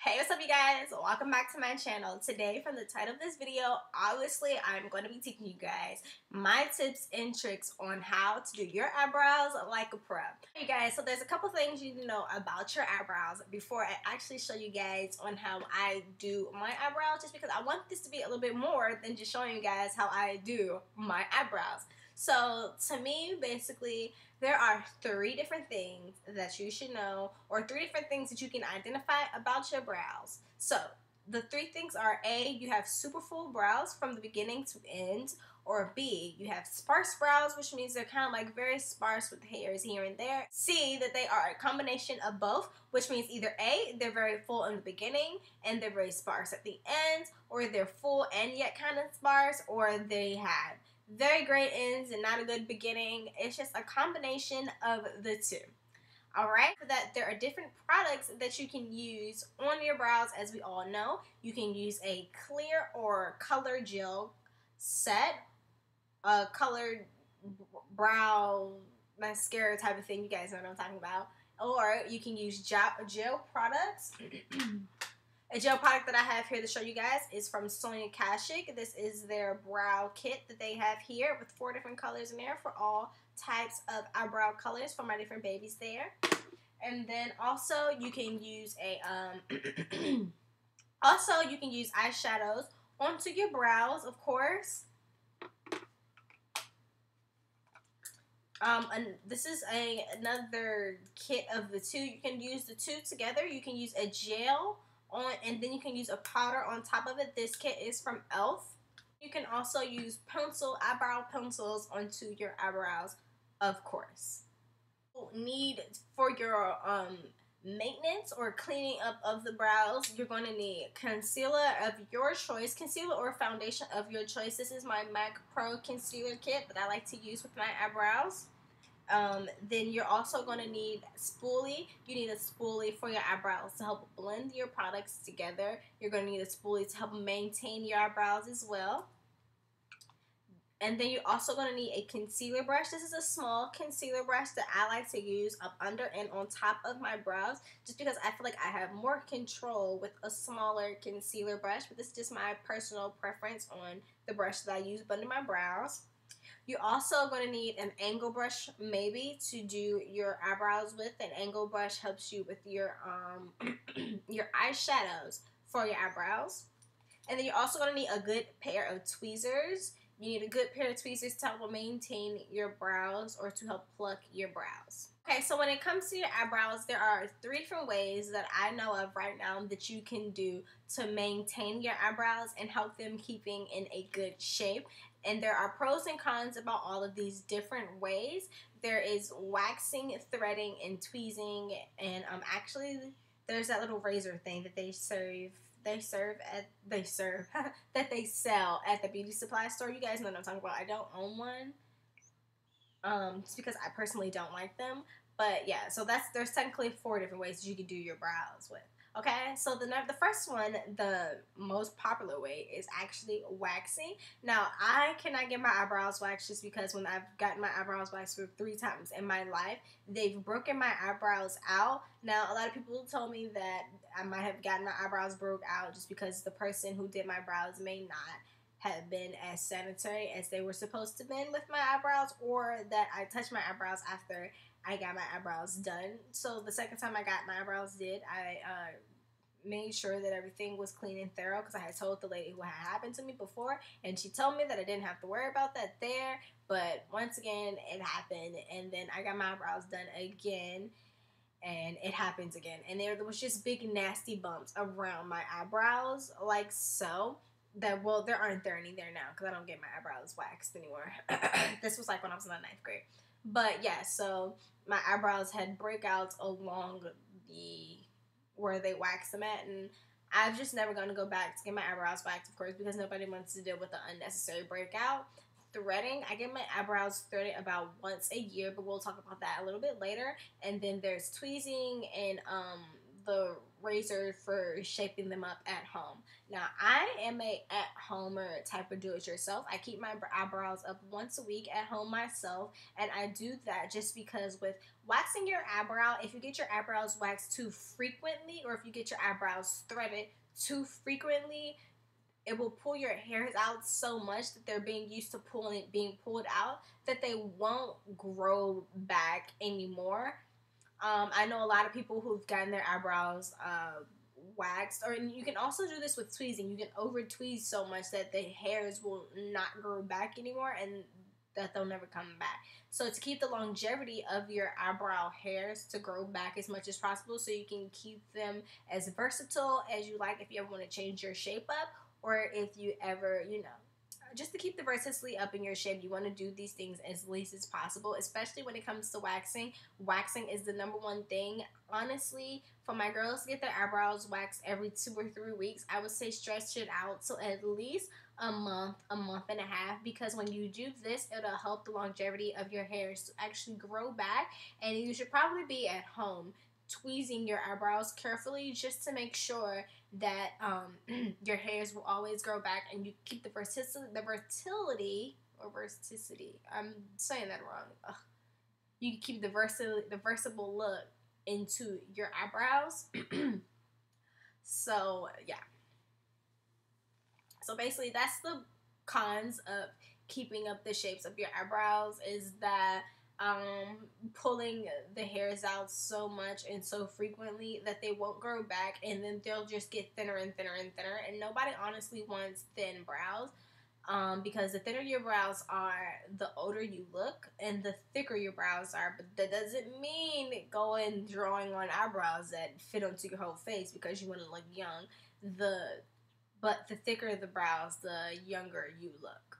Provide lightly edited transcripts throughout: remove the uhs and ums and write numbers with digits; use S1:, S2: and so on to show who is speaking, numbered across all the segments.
S1: Hey, what's up you guys? Welcome back to my channel. Today, from the title of this video, obviously I'm going to be teaching you guys my tips and tricks on how to do your eyebrows like a pro. Hey guys, so there's a couple things you need to know about your eyebrows before I actually show you guys on how I do my eyebrows, just because I want this to be a little bit more than just showing you guys how I do my eyebrows. So to me, basically, there are 3 different things that you should know, or 3 different things that you can identify about your brows. So the 3 things are: A, you have super full brows from the beginning to end, or B, you have sparse brows, which means they're kind of like very sparse with hairs here and there. C, that they are a combination of both, which means either A, they're very full in the beginning and they're very sparse at the end, or they're full and yet kind of sparse, or they have very great ends and not a good beginning. It's just a combination of the 2. Alright, for that, there are different products that you can use on your brows. As we all know, you can use a clear or color gel set, a colored brow mascara type of thing. You guys know what I'm talking about. Or you can use gel products. A gel product that I have here to show you guys is from Sonia Kashuk. This is their brow kit that they have here with 4 different colors in there for all types of eyebrow colors for my different babies there. And then also you can use a also you can use eyeshadows onto your brows, of course. And this is another kit of the 2. You can use the 2 together. You can use a gel on, and then you can use a powder on top of it. This kit is from e.l.f. You can also use eyebrow pencils onto your eyebrows, of course. Need for your maintenance or cleaning up of the brows, you're going to need concealer of your choice, concealer or foundation of your choice. This is my MAC Pro concealer kit that I like to use with my eyebrows. Then you're also going to need spoolie. You need a spoolie for your eyebrows to help blend your products together. You're going to need a spoolie to help maintain your eyebrows as well. And then you're also going to need a concealer brush. This is a small concealer brush that I like to use up under and on top of my brows, just because I feel like I have more control with a smaller concealer brush. But this is just my personal preference on the brush that I use under my brows. You're also going to need an angle brush maybe to do your eyebrows with. An angle brush helps you with your your eyeshadows for your eyebrows. And then you're also going to need a good pair of tweezers. You need a good pair of tweezers to help maintain your brows or to help pluck your brows. Okay, so when it comes to your eyebrows, there are 3 different ways that I know of right now that you can do to maintain your eyebrows and help them keeping in a good shape. And there are pros and cons about all of these different ways. There is waxing, threading, and tweezing, and actually there's that little razor thing that they sell at the beauty supply store. You guys know what I'm talking about. I don't own one, just because I personally don't like them. But yeah, so there's technically 4 different ways that you can do your brows with. Okay, so the first one, the most popular way, is actually waxing. Now, I cannot get my eyebrows waxed just because when I've gotten my eyebrows waxed for 3 times in my life, they've broken my eyebrows out. Now, a lot of people told me that I might have gotten my eyebrows broke out just because the person who did my brows may not have been as sanitary as they were supposed to been with my eyebrows, or that I touched my eyebrows after I got my eyebrows done. So the second time I got my eyebrows did, I made sure that everything was clean and thorough, because I had told the lady what had happened to me before, and she told me that I didn't have to worry about that there. But once again, it happened, and then I got my eyebrows done again, and it happens again. And there was just big nasty bumps around my eyebrows, like so. That, well, there aren't there any there now because I don't get my eyebrows waxed anymore. This was like when I was in the 9th grade. But yeah, so my eyebrows had breakouts along where they wax them at, and I'm just never going to go back to get my eyebrows waxed, of course, because nobody wants to deal with the unnecessary breakout. Threading, I get my eyebrows threaded about once a year, but we'll talk about that a little bit later. And then there's tweezing and the razor for shaping them up at home. Now, I am a at-homer type of do-it-yourself. I keep my eyebrows up once a week at home myself, and I do that just because with waxing your eyebrow, if you get your eyebrows waxed too frequently, or if you get your eyebrows threaded too frequently, it will pull your hairs out so much that they're being used to being pulled out, that they won't grow back anymore. I know a lot of people who've gotten their eyebrows waxed, or you can also do this with tweezing. You can over tweeze so much that the hairs will not grow back anymore, and that they'll never come back. So to keep the longevity of your eyebrow hairs to grow back as much as possible, so you can keep them as versatile as you like, if you ever want to change your shape up, or if you ever, just to keep the versatility up in your shape, you want to do these things as least as possible, especially when it comes to waxing. Waxing is the number one thing. Honestly, for my girls to get their eyebrows waxed every 2 or 3 weeks, I would say stretch it out to at least a month and a half, because when you do this, it'll help the longevity of your hairs to actually grow back. And you should probably be at home tweezing your eyebrows carefully, just to make sure that your hairs will always grow back, and you keep the versatility. I'm saying that wrong. Ugh. You can keep the versatile look into your eyebrows. So yeah. So basically, that's the cons of keeping up the shapes of your eyebrows, is that pulling the hairs out so much and so frequently that they won't grow back, and then they'll just get thinner and thinner and thinner, and nobody honestly wants thin brows, because the thinner your brows are, the older you look, and the thicker your brows are. But that doesn't mean going drawing on eyebrows that fit onto your whole face because you want to look young. But the thicker the brows, the younger you look.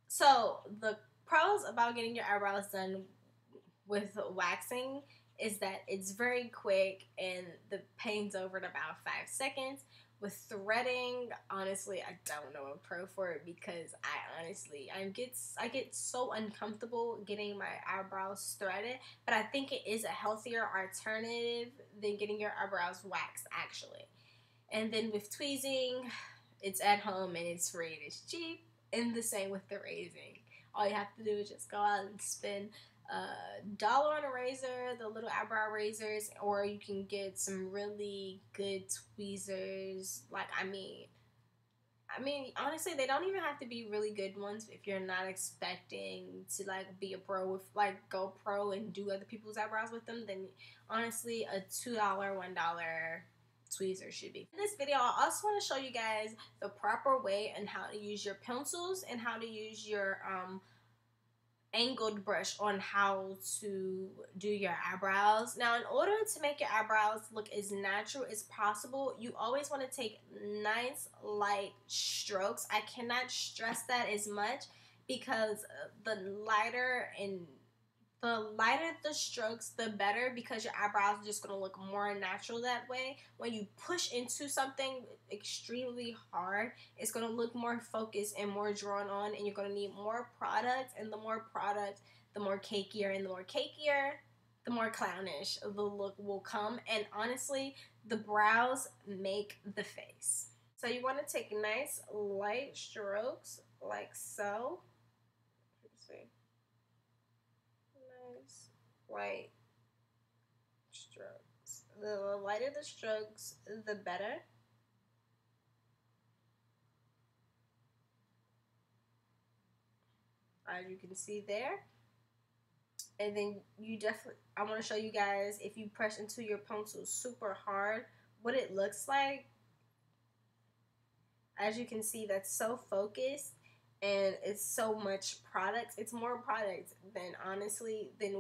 S1: So the pros about getting your eyebrows done with waxing is that it's very quick and the pain's over in about 5 seconds. With threading, honestly, I don't know a pro for it, because I get so uncomfortable getting my eyebrows threaded. But I think it is a healthier alternative than getting your eyebrows waxed, actually. And then with tweezing, it's at home and it's free and it's cheap. And the same with the raising. All you have to do is just go out and spend $1 on a razor, the little eyebrow razors, or you can get some really good tweezers. I mean, honestly, they don't even have to be really good ones if you're not expecting to be a pro with go pro and do other people's eyebrows with them. Then honestly, a $2, $1 tweezer should be. In this video, I also want to show you guys the proper way and how to use your pencils and how to use your angled brush on how to do your eyebrows. Now, in order to make your eyebrows look as natural as possible, you always want to take nice light strokes. I cannot stress that as much, because the lighter the strokes, the better, because your eyebrows are just going to look more natural that way. When you push into something extremely hard, it's going to look more focused and more drawn on, and you're going to need more product, and the more product, the more cakier, and the more cakier, the more clownish the look will come. And honestly, the brows make the face. So you want to take nice light strokes like so. Let's see. Light strokes. The lighter the strokes, the better. As you can see there. And then I want to show you guys, if you press into your pencil super hard, what it looks like. As you can see, that's so focused. And it's so much product. It's more product than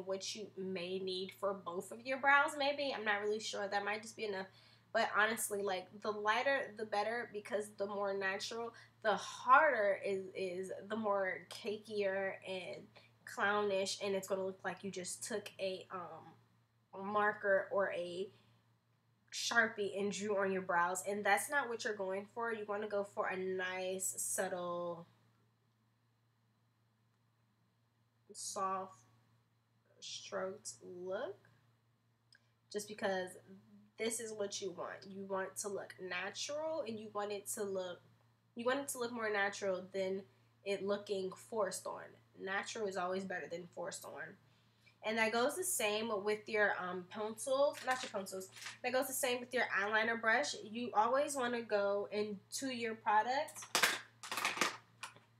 S1: what you may need for both of your brows. Maybe, I'm not really sure. That might just be enough. But honestly, the lighter the better, because the more natural, the harder is the more cakier and clownish, and it's gonna look like you just took a marker or a Sharpie and drew on your brows, and that's not what you're going for. You want to go for a nice, subtle, soft stroked look. just because this is what you want. You want to look natural, and you want it to look more natural than it looking forced on. Natural is always better than forced on. And that goes the same with your pencils, not your pencils. That goes the same with your eyeliner brush. You always want to go into your product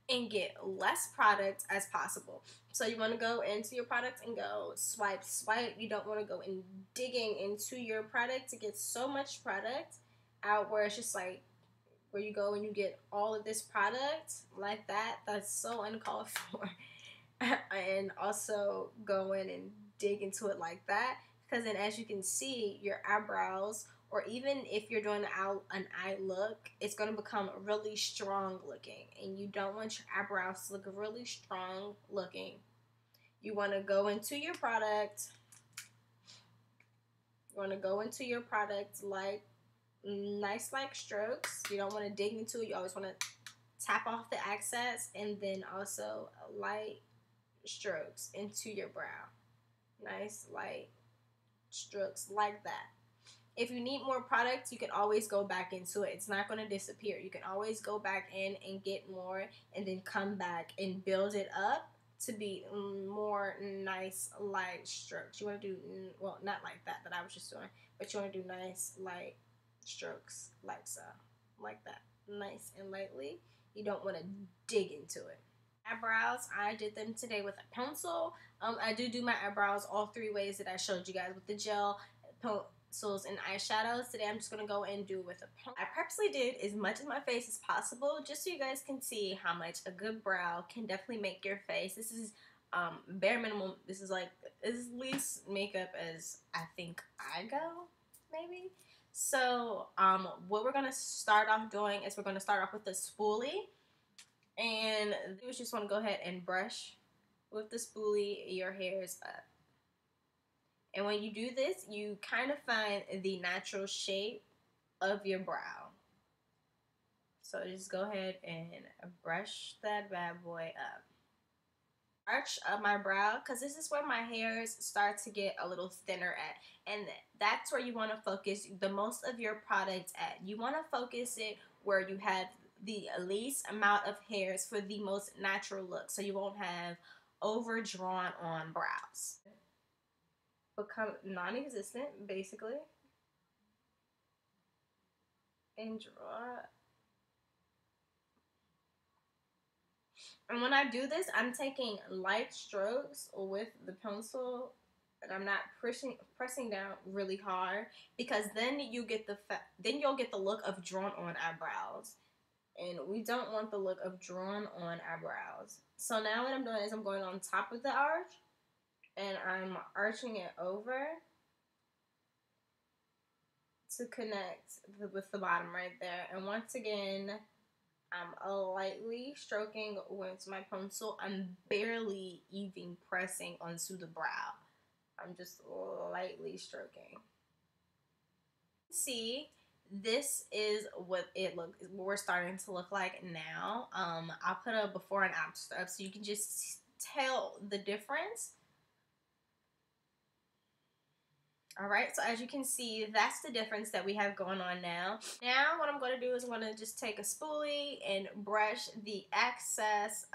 S1: and get less product as possible. So you want to go into your product and go swipe, swipe. You don't want to go in digging into your product to get so much product out where it's just like where you go and you get all of this product like that. That's so uncalled for. And also go in and dig into it like that, because then as you can see, your eyebrows, or even if you're doing an eye look, it's going to become really strong looking, and you don't want your eyebrows to look really strong looking. You want to go into your product. You want to go into your product like nice like strokes. You don't want to dig into it. You always want to tap off the excess, and then also light strokes into your brow. Nice light strokes like that. If you need more product, you can always go back into it. It's not going to disappear. You can always go back in and get more, and then come back and build it up to be more nice light strokes. You want to do, well, not like that I was just doing, but you want to do nice light strokes like so, like that, nice and lightly. You don't want to dig into it. Eyebrows, I did them today with a pencil. I do my eyebrows all three ways that I showed you guys, with the gel, pencils, and eyeshadows. Today I'm just going to go and do with a pencil. I purposely did as much of my face as possible just so you guys can see how much a good brow can definitely make your face. This is bare minimum. This is like as least makeup as I think I go, maybe. So what we're going to start off doing is we're going to start off with the spoolie. And you just want to go ahead and brush with the spoolie your hairs up. And when you do this, you kind of find the natural shape of your brow. So just go ahead and brush that bad boy up. Arch of my brow, because this is where my hairs start to get a little thinner at, and that's where you want to focus the most of your product at. You want to focus it where you have the least amount of hairs for the most natural look, so you won't have overdrawn on brows. Become non-existent basically, and draw. And when I do this, I'm taking light strokes with the pencil, and I'm not pressing down really hard, because then you get you'll get the look of drawn on eyebrows, and we don't want the look of drawn on eyebrows. So now what I'm doing is I'm going on top of the arch, and I'm arching it over to connect with the bottom right there. And once again, I'm lightly stroking with my pencil. I'm barely even pressing onto the brow. I'm just lightly stroking. See, this is what we're starting to look like now. I'll put a before and after up so you can just tell the difference. Alright, so as you can see, that's the difference that we have going on now. Now, what I'm going to do is I'm going to just take a spoolie and brush the excess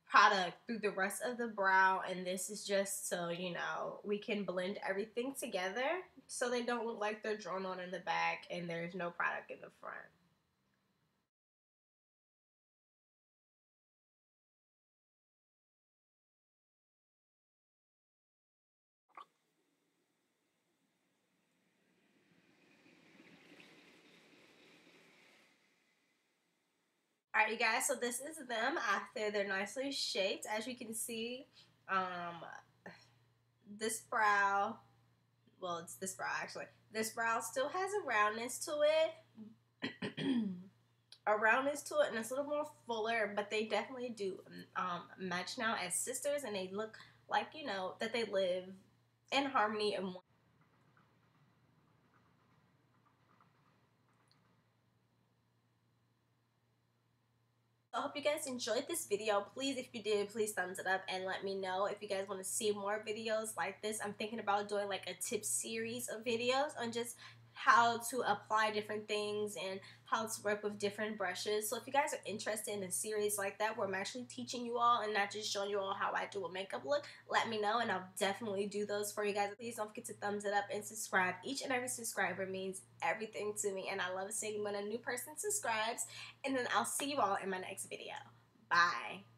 S1: product through the rest of the brow. And this is just so, you know, we can blend everything together so they don't look like they're drawn on in the back and there's no product in the front. Alright, you guys, so this is them after they're nicely shaped. As you can see, this brow, well, it's this brow actually. This brow still has a roundness to it. A roundness to it, and it's a little more fuller, but they definitely do match now as sisters, and they look like, you know, that they live in harmony and I hope you guys enjoyed this video. Please, if you did, please thumbs it up and let me know if you guys want to see more videos like this. I'm thinking about doing like a tip series of videos on just how to apply different things and how to work with different brushes. So if you guys are interested in a series like that where I'm actually teaching you all and not just showing you all how I do a makeup look, let me know and I'll definitely do those for you guys. Please don't forget to thumbs it up and subscribe. Each and every subscriber means everything to me, and I love seeing when a new person subscribes. And then I'll see you all in my next video. Bye.